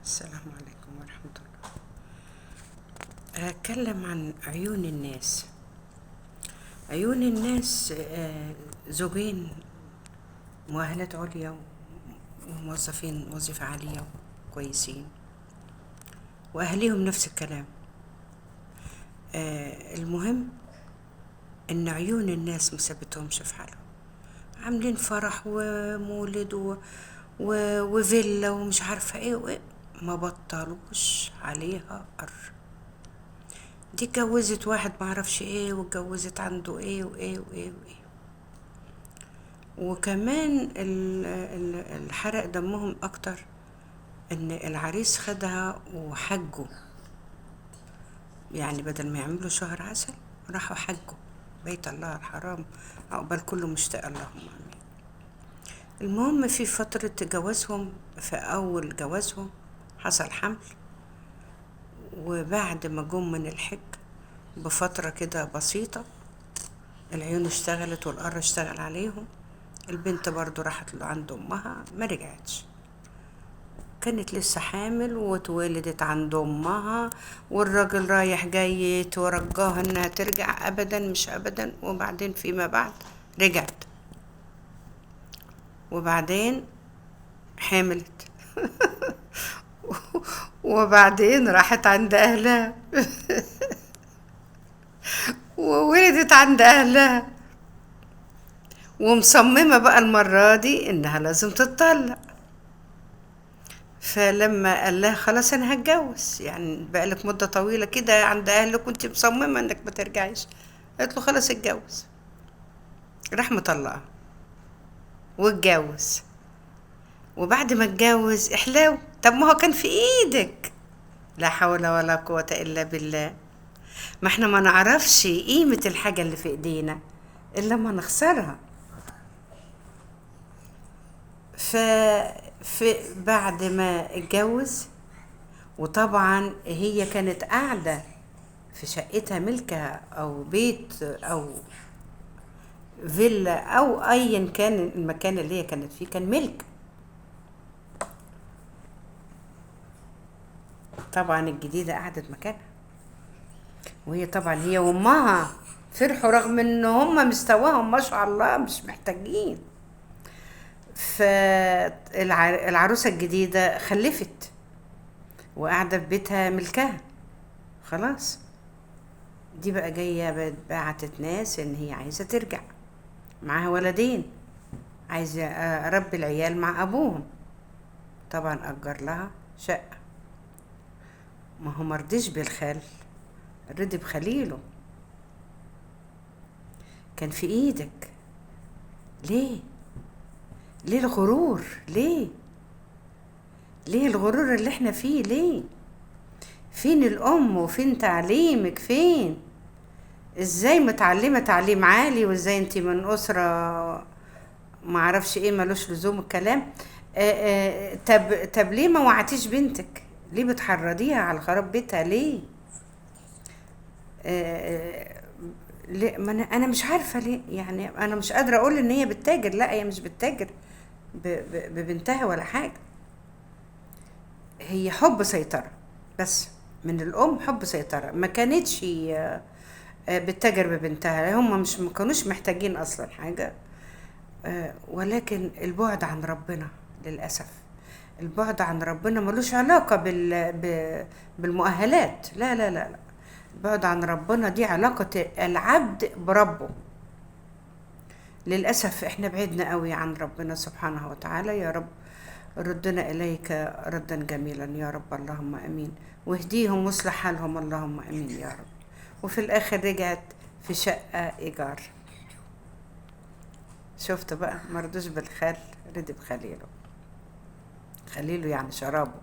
السلام عليكم ورحمة الله. هتكلم عن عيون الناس. عيون الناس، زوجين مؤهلات عليا وموظفين وظيفة عالية كويسين، وأهليهم نفس الكلام. المهم إن عيون الناس مسبتهمش في حالهم، عاملين فرح ومولد وفيلا ومش عارفة ايه وايه، ما بطلوش عليها قر. دي اتجوزت واحد معرفش ايه، واتجوزت عنده ايه وايه وايه وايه. وكمان الحرق دمهم اكتر ان العريس خدها وحجوا، يعني بدل ما يعملوا شهر عسل راحوا حجوا بيت الله الحرام، عقبال كله مشتاق اللهم امين. المهم في فترة جوازهم، في اول جوازهم حصل حمل، وبعد ما جم من الحج بفترة كده بسيطة العيون اشتغلت والقرة اشتغل عليهم. البنت برضو راحت له عند امها، ما رجعتش، كانت لسه حامل واتولدت عند امها، والراجل رايح جاي ترجاها انها ترجع، ابدا مش ابدا. وبعدين فيما بعد رجعت، وبعدين حملت وبعدين راحت عند اهلها وولدت عند اهلها، ومصممة بقى المرة دي انها لازم تتطلق. فلما قال لها خلاص انا هتجوز، يعني بقالك مدة طويلة كده عند اهلك وانت مصممة انك ما ترجعيش، قالت له خلاص اتجوز. راح مطلقها واتجوز. وبعد ما اتجوز احلاو، طب ما هو كان في ايدك. لا حول ولا قوة الا بالله. ما احنا ما نعرفش قيمة الحاجة اللي في ايدينا الا ما نخسرها. ف بعد ما اتجوز، وطبعا هي كانت قاعدة في شقتها ملكها او بيت او فيلا او ايا كان المكان اللي هي كانت فيه كان ملك. طبعا الجديدة قعدت مكانها، وهي طبعا هي وامها فرحوا رغم ان هم مستواهم ما شاء الله مش محتاجين. فالعروسة الجديدة خلفت وقاعدة في بيتها ملكها خلاص. دي بقى جاية بعتت ناس ان هي عايزة ترجع، معاها ولدين، عايزة اربي العيال مع ابوهم. طبعا اجر لها شقة، ما هو مرضيش بالخال، رضي بخليله. كان في ايدك. ليه؟ ليه الغرور؟ ليه الغرور اللي احنا فيه؟ ليه؟ فين الام وفين تعليمك؟ فين؟ ازاي متعلمة تعليم عالي، وازاي انتي من اسرة ما اعرفش ايه، ملوش لزوم الكلام. طب ليه ما وعتيش بنتك؟ ليه بتحرضيها على خراب بيتها؟ ليه؟ ليه؟ ما انا مش عارفه ليه، يعني انا مش قادره اقول ان هي بتتاجر، لا هي مش بتتاجر ببنتها ولا حاجه. هي حب سيطره بس، من الام حب سيطره، ما كانتش بتتاجر ببنتها. هم مش ما كانوش محتاجين اصلا حاجه. ولكن البعد عن ربنا للاسف، البعد عن ربنا ملوش علاقه بالمؤهلات، لا لا لا لا. البعد عن ربنا دي علاقه العبد بربه. للأسف احنا بعدنا قوي عن ربنا سبحانه وتعالى. يا رب ردنا إليك ردا جميلا يا رب، اللهم أمين. واهديهم واصلح حالهم اللهم أمين يا رب. وفي الآخر رجعت في شقة إيجار. شفت بقى، مرضوش بالخال، رضي بخليله. خليله يعني شرابه.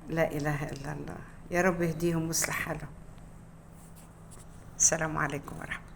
لا إله إلا الله. يا رب يهديهم واصلح حالهم. السلام عليكم ورحمة الله.